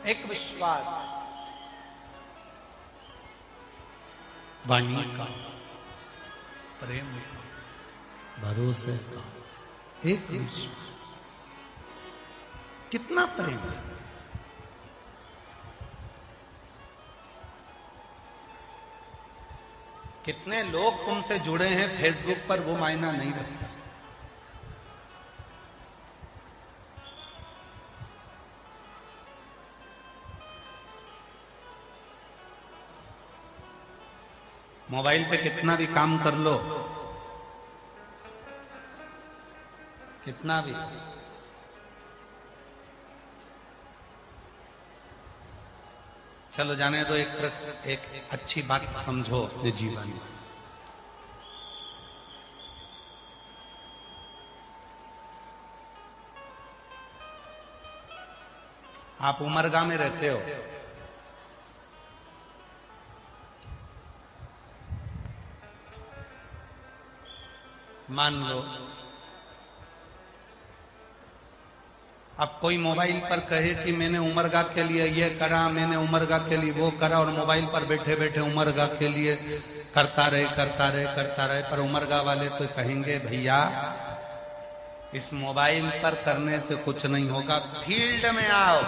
एक विश्वास, वाणी का, प्रेम का, भरोसे का, एक विश्वास। कितना प्रेम है। कितने लोग तुमसे जुड़े हैं फेसबुक पर, वो मायना नहीं रखता। मोबाइल पे कितना भी काम कर लो, कितना भी, चलो जाने दो। एक अच्छी बात समझो अपने जीवन में। आप उमरगा में रहते हो, मान लो अब कोई मोबाइल पर कहे कि मैंने उमरगा के लिए ये करा, मैंने उमरगा के लिए वो करा, और मोबाइल पर बैठे बैठे उमरगा के लिए करता रहे, पर उमरगा वाले तो कहेंगे भैया इस मोबाइल पर करने से कुछ नहीं होगा, फील्ड में आओ,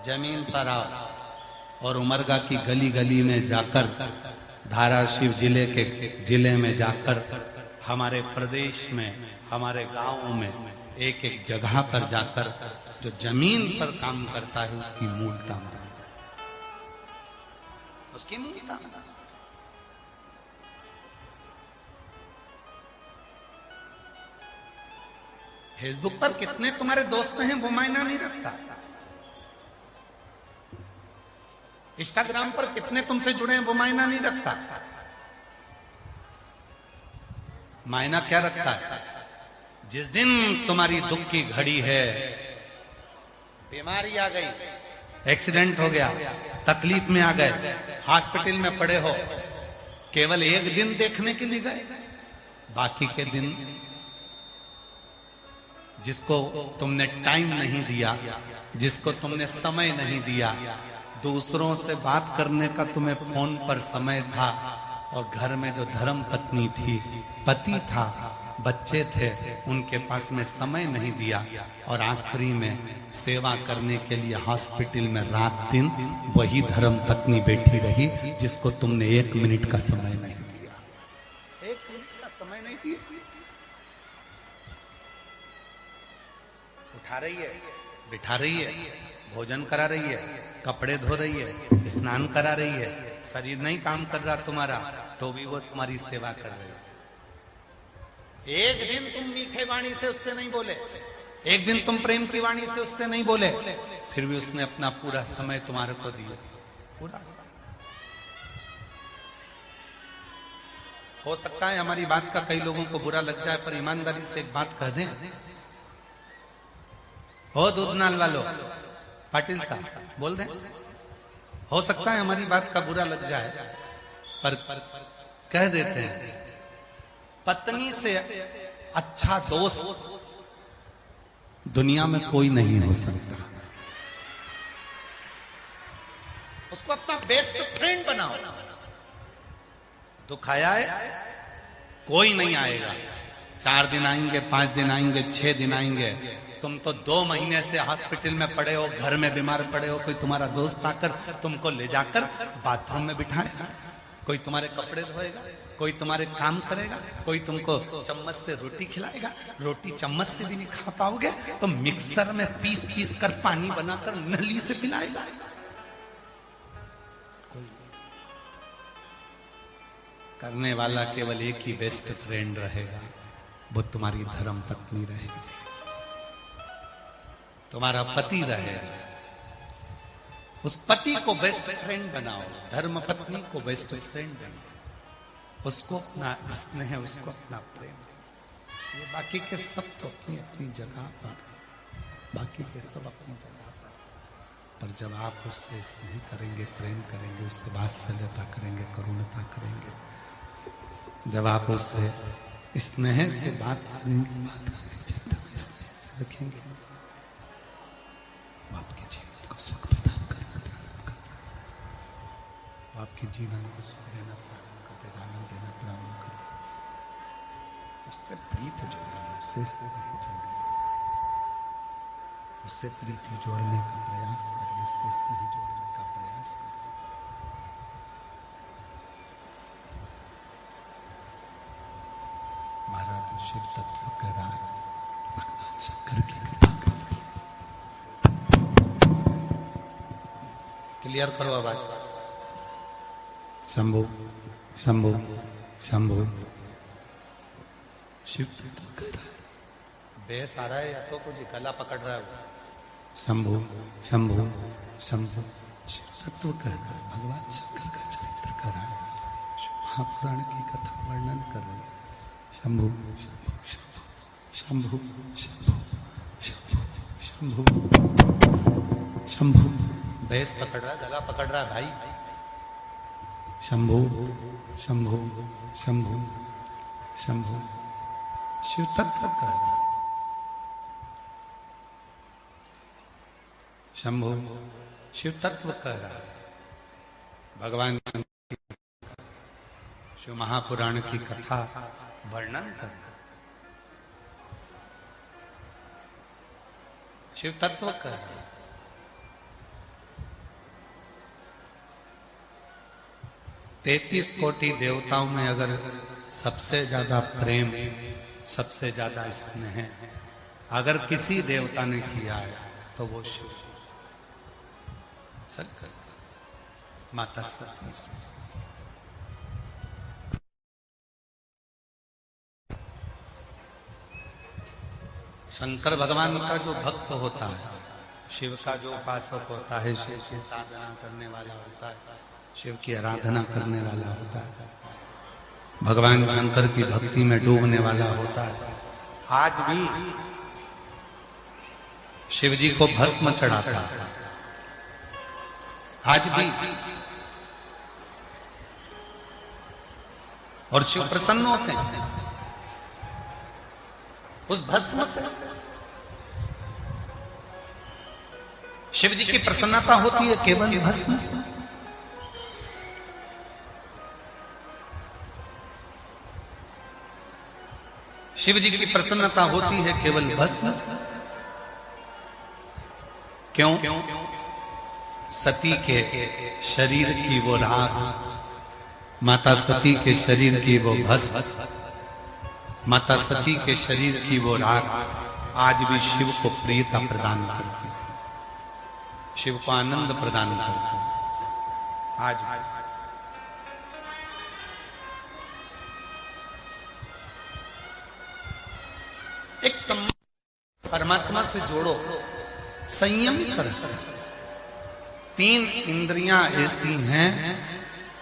जमीन पर आओ, और उमरगा की गली गली में जाकर, धाराशिव जिले में जाकर, हमारे प्रदेश में, हमारे गांव में, एक एक जगह पर जाकर जो जमीन पर काम करता है उसकी मूलता मानो, उसकी मूलता मानो। फेसबुक पर कितने तुम्हारे दोस्त हैं वो मायना नहीं रखता। इंस्टाग्राम पर कितने तुमसे जुड़े हैं वो मायना नहीं रखता। मायना क्या रखता है? जिस दिन तुम्हारी दुख की घड़ी है, बीमारी आ गई, एक्सीडेंट हो गया, तकलीफ में आ गए, हॉस्पिटल में पड़े हो, केवल एक दिन देखने के लिए गए, बाकी के दिन जिसको तुमने टाइम नहीं दिया, जिसको तुमने समय नहीं दिया, दूसरों से बात करने का तुम्हें फोन पर समय था, और घर में जो धर्म पत्नी थी, पति था, बच्चे थे, उनके पास में समय नहीं दिया, और आखिरी में सेवा करने के लिए हॉस्पिटल में रात दिन वही धर्म पत्नी बैठी रही जिसको तुमने 1 मिनट का समय नहीं दिया। 1 मिनट का समय नहीं दिया। उठा रही है, बिठा रही है, भोजन करा रही है, कपड़े धो रही है, स्नान करा रही है, शरीर नहीं काम कर रहा तुम्हारा तो भी वो तुम्हारी सेवा कर रही है। एक दिन तुम मीठे वाणी से उससे नहीं बोले, एक दिन तुम प्रेम की वाणी से उससे नहीं बोले, फिर भी उसने अपना पूरा समय तुम्हारे को दिया, पूरा समय। हो सकता है हमारी बात का कई लोगों को बुरा लग जाए, पर ईमानदारी से एक बात कह दें, हो दूधनाल वालों, पाटिल साहब बोल दें, हो सकता है हमारी बात का बुरा लग जाए, पर कह देते हैं, पत्नी से अच्छा दोस्त दुनिया में कोई नहीं हो सकता। उसको अपना बेस्ट फ्रेंड बनाओ। दुख आया है, कोई नहीं आएगा, 4 दिन आएंगे, 5 दिन आएंगे, 6 दिन आएंगे, तुम तो 2 महीने से हॉस्पिटल में पड़े हो, घर में बीमार पड़े हो, कोई तुम्हारा दोस्त आकर तुमको ले जाकर बाथरूम में बिठाएगा, कोई तुम्हारे कपड़े धोएगा, कोई तुम्हारे काम करेगा, कोई तुमको चम्मच से रोटी खिलाएगा, रोटी चम्मच से भी नहीं खा पाओगे तो मिक्सर में पीस पीस कर पानी बनाकर नली से पिलाएगा। करने वाला केवल एक ही बेस्ट फ्रेंड रहेगा, वो तुम्हारी धर्म पत्नी रहेगी, तुम्हारा पति रहेगा। उस पति को बेस्ट फ्रेंड बनाओ, धर्म पत्नी को बेस्ट फ्रेंड बनाओ, उसको अपना स्नेह, उसको अपना प्रेम। ये बाकी के सब तो अपनी अपनी जगह पर, बाकी के सब अपनी जगह पर जब आप उससे स्नेह करेंगे, प्रेम करेंगे, उससे वात्सल्यता करेंगे, करुणता करेंगे, जब आप उससे स्नेह से बात करेंगे, रखेंगे, आपके जीवन को सुख कि जीवन को सुख देना प्रारंभ कर दे, आनंद देना प्रारंभ कर दे। उससे प्रीत जोड़िए, उससे स्नेह जोड़िए, उससे प्रीति जोड़ने का प्रयास करिए, उससे स्नेह जोड़ने का प्रयास करिए। महाराज शिव तत्व कह रहा है, भगवान शंकर की कथा कर रही है। क्लियर करो आवाज। शंभु शंभु शंभु शिव तत्व कह रहा है। बेस आ रहा है या तो कुछ गला पकड़ रहा है। शंभु शंभु शंभु शिव तत्व कह रहा है, भगवान शंकर का चरित्र कर रहा है, महापुराण की कथा वर्णन कर रहे हैं। शंभु शंभु शंभु शंभु शंभु शंभु शंभु बेस पकड़ रहा है, गला पकड़ रहा है भाई। शंभु शंभु शंभु शंभु शिव तत्व कर रहा है। शंभु शिव तत्व कर रहा है, भगवान शिव महापुराण की कथा वर्णन करना। शिव तत्व कर रहा है। 33 कोटि देवताओं में अगर सबसे ज्यादा प्रेम, सबसे ज्यादा स्नेह अगर किसी देवता ने किया है तो वो शिव शंकर, माता सती से। शंकर भगवान का जो भक्त होता है, शिव का जो उपासक होता है, शिव की साधना करने वाला होता है, शिव की आराधना करने वाला होता है, भगवान शंकर की भक्ति में डूबने वाला होता है, आज भी शिव जी को भस्म चढ़ाता है। आज भी और शिव प्रसन्न होते हैं उस भस्म से। शिव जी की प्रसन्नता होती है केवल भस्म से। शिव जी की प्रसन्नता होती है केवल भस्म से। क्यों? सती के शरीर की वो राख, माता सती के शरीर की वो भस्म, माता सती के शरीर की वो राख आज भी शिव को प्रियता प्रदान करती है, शिव को आनंद प्रदान करती है। आज एक परमात्मा से जोड़ो, संयमित रहो। 3 इंद्रियां ऐसी हैं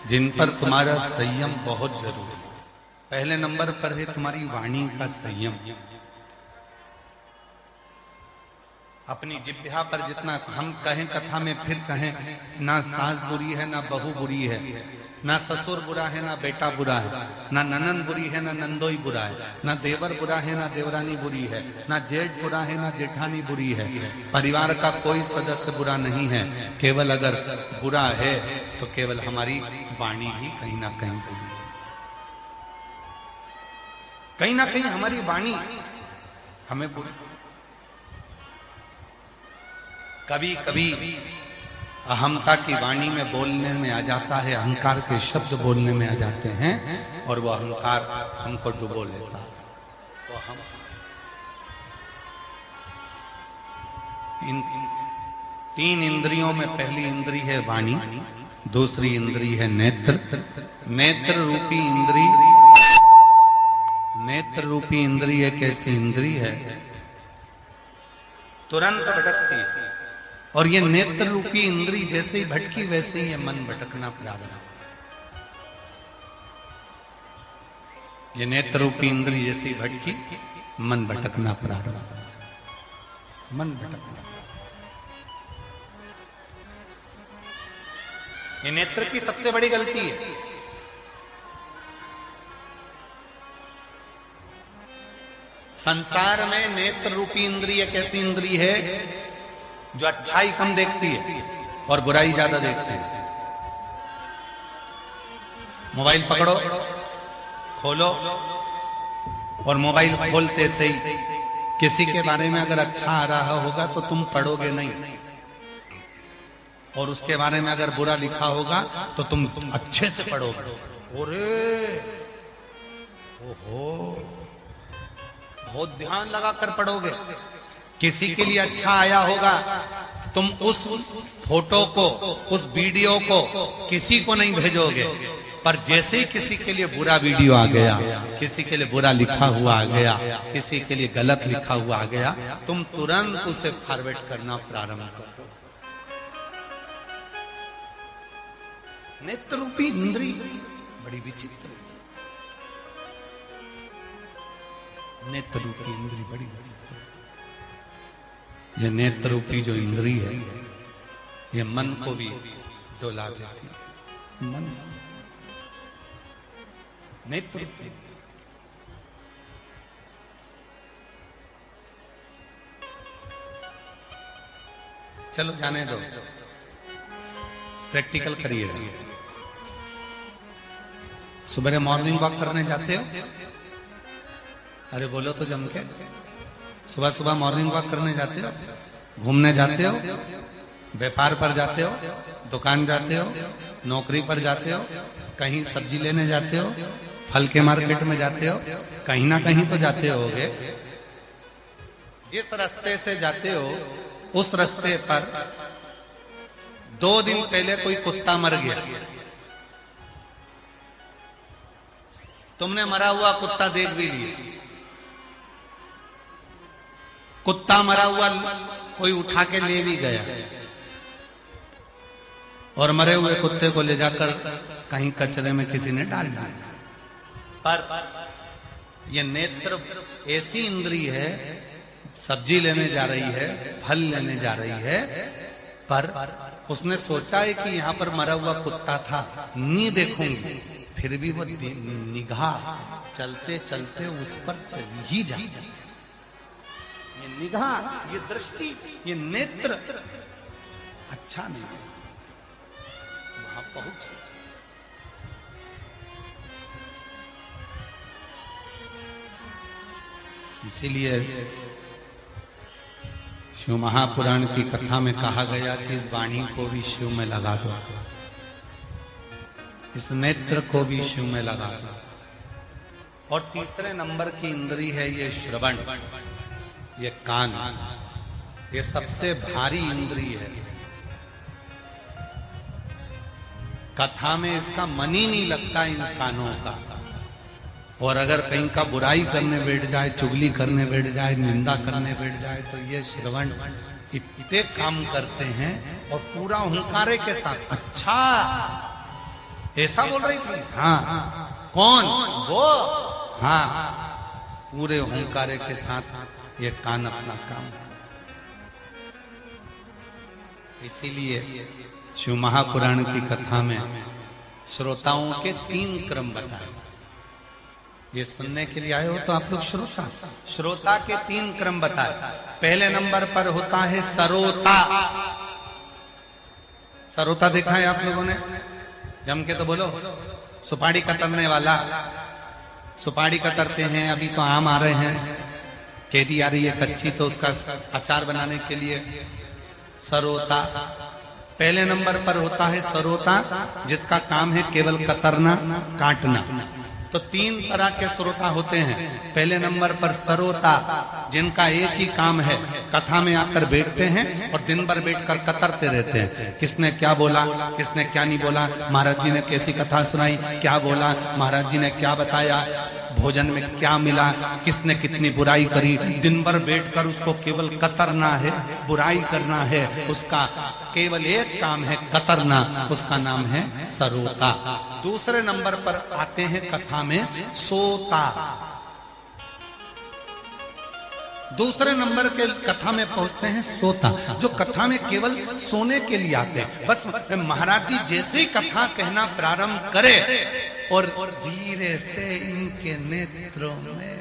जिन पर तुम्हारा संयम बहुत जरूरी है। पहले नंबर पर है तुम्हारी वाणी का संयम। अपनी जिह्वा पर जितना हम कहें कथा में फिर कहें, ना सास बुरी है ना बहू बुरी है, ना ससुर बुरा है ना बेटा बुरा है, ना ननन बुरी है ना नंदोई बुरा है, ना देवर बुरा है ना देवरानी बुरी है, ना जेठ बुरा है ना जेठानी बुरी है। परिवार का कोई सदस्य बुरा नहीं है, केवल अगर बुरा है तो केवल हमारी वाणी ही कहीं ना कहीं बुरी है। कहीं ना कहीं हमारी वाणी हमें बुरी। कभी कभी अहमता की वाणी में बोलने में आ जाता है, अहंकार के शब्द बोलने में आ जाते हैं और वो अहंकार हमको डुबो लेता है। तो हम इन 3 इंद्रियों में पहली इंद्री है वाणी, दूसरी इंद्री है नेत्र। नेत्र रूपी इंद्री, नेत्र रूपी इंद्री एक ऐसी इंद्री है तुरंत भटकती है, और ये नेत्र रूपी इंद्री जैसे ही भटकी वैसे ही मन भटकना प्रारंभ। ये नेत्र रूपी इंद्री जैसे ही भटकी मन भटकना प्रारंभ, मन भटकना। ये नेत्र की सबसे बड़ी गलती है। संसार में नेत्र रूपी इंद्री एक ऐसी इंद्री है जो अच्छाई कम देखती है और बुराई ज्यादा देखती है। मोबाइल पकड़ो, खोलो, और मोबाइल खोलते से ही किसी के बारे में अगर अच्छा आ रहा होगा तो तुम पढ़ोगे नहीं, और उसके बारे में अगर बुरा लिखा होगा तो तुम अच्छे से पढ़ोगे। ओरे ओहो, बहुत ध्यान लगाकर पढ़ोगे। किसी के लिए अच्छा आया होगा, तुम उस फोटो को, उस वीडियो को किसी को नहीं भेजोगे, पर जैसे ही किसी के लिए बुरा वीडियो आ गया, किसी के लिए बुरा लिखा हुआ आ गया, किसी के लिए गलत लिखा हुआ आ गया, तुम तुरंत उसे फॉरवर्ड करना प्रारंभ कर दो। नेत्र रूपी इंद्री बड़ी विचित्र, नेत्र रूपी इंद्री बड़ी विचित्र। ये नेत्र रूपी जो इंद्री है, ये मन को भी डोला देती है। मन नेत्र, चलो जाने दो, प्रैक्टिकल करिएगा। सुबह मॉर्निंग वॉक करने जाते हो? अरे बोलो तो जम के। सुबह सुबह मॉर्निंग वॉक करने जाते हो, घूमने जाते हो, व्यापार पर जाते हो, दुकान जाते हो, नौकरी पर जाते हो, कहीं सब्जी लेने जाते हो, फल के मार्केट में जाते हो, कहीं ना कहीं तो जाते होगे। जिस रास्ते से जाते हो उस रास्ते पर 2 दिन पहले कोई कुत्ता मर गया, तुमने मरा हुआ कुत्ता देख भी लिया। कुत्ता मरा हुआ कोई उठा के ले भी गया, और मरे हुए कुत्ते को ले जाकर कहीं कचरे में किसी ने डाल दिया। पर यह नेत्र ऐसी इंद्री है, सब्जी लेने जा रही है, फल लेने जा रही है, पर उसने सोचा है कि यहां पर मरा हुआ कुत्ता था, नहीं देखूंगी, फिर भी वो निगाह चलते चलते उस पर चली ही जाती। ये निगाह, ये दृष्टि, ये नेत्र अच्छा नहीं है, वहां पहुंच। इसीलिए शिव महापुराण की कथा में कहा गया कि इस वाणी को भी शिव में लगा दो, इस नेत्र को भी शिव में लगा दो। और तीसरे नंबर की इंद्री है ये श्रवण, ये कान, ये सबसे भारी इंद्री है। कथा में इसका मन ही नहीं लगता इन कानों का, और अगर कहीं का बुराई करने बैठ जाए, चुगली करने बैठ जाए, निंदा करने बैठ जाए, तो ये श्रवण इतने काम करते हैं। और पूरा हुंकारे के साथ, अच्छा ऐसा बोल रही थी, हाँ कौन वो, हाँ, पूरे हुंकारे के साथ ये कान अपना काम। इसीलिए शिव महापुराण की कथा में श्रोताओं के 3 क्रम बताए। ये सुनने के लिए आए हो तो आप लोग श्रोता, श्रोता के 3 क्रम बताए। पहले नंबर पर होता है सरोता। सरोता देखा है आप लोगों ने? जम के तो बोलो। सुपारी कतरने वाला, सुपारी कतरते हैं, अभी तो आम आ रहे हैं, केरी आ रही है कच्ची, तो उसका अचार बनाने के लिए सरोता। पहले नंबर पर होता है सरोता, जिसका काम है केवल कतरना, काटना। तो 3 तरह के श्रोता होते हैं। पहले नंबर पर सरोता, जिनका एक ही काम है, कथा में आकर बैठते हैं और दिन भर बैठकर कतरते रहते हैं। किसने क्या बोला, किसने क्या नहीं बोला, महाराज जी ने कैसी कथा सुनाई, क्या बोला, महाराज जी ने क्या बताया, भोजन में क्या मिला, किसने कितनी बुराई करी। दिन भर बैठकर उसको केवल कतरना है, बुराई करना है, उसका केवल एक काम है कतरना, उसका नाम है सरोता। दूसरे नंबर पर आते हैं कथा में सोता। दूसरे नंबर के कथा में पहुंचते हैं सोता, जो कथा में केवल सोने के लिए आते हैं। बस महाराज जी जैसे ही कथा कहना प्रारंभ करे और धीरे से इनके नेत्रों में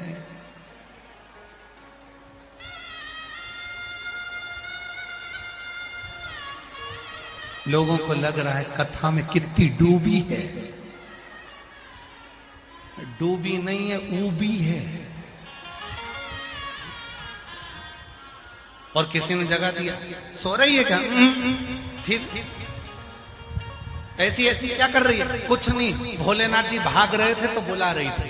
लोगों को लग रहा है कथा में कितनी डूबी है, डूबी नहीं है, ऊबी है। और किसी ने जगह दिया, सो रही है क्या? फिर ऐसी ऐसी क्या कर रही है? कुछ नहीं, भोलेनाथ जी भाग रहे थे तो बुला रही थी।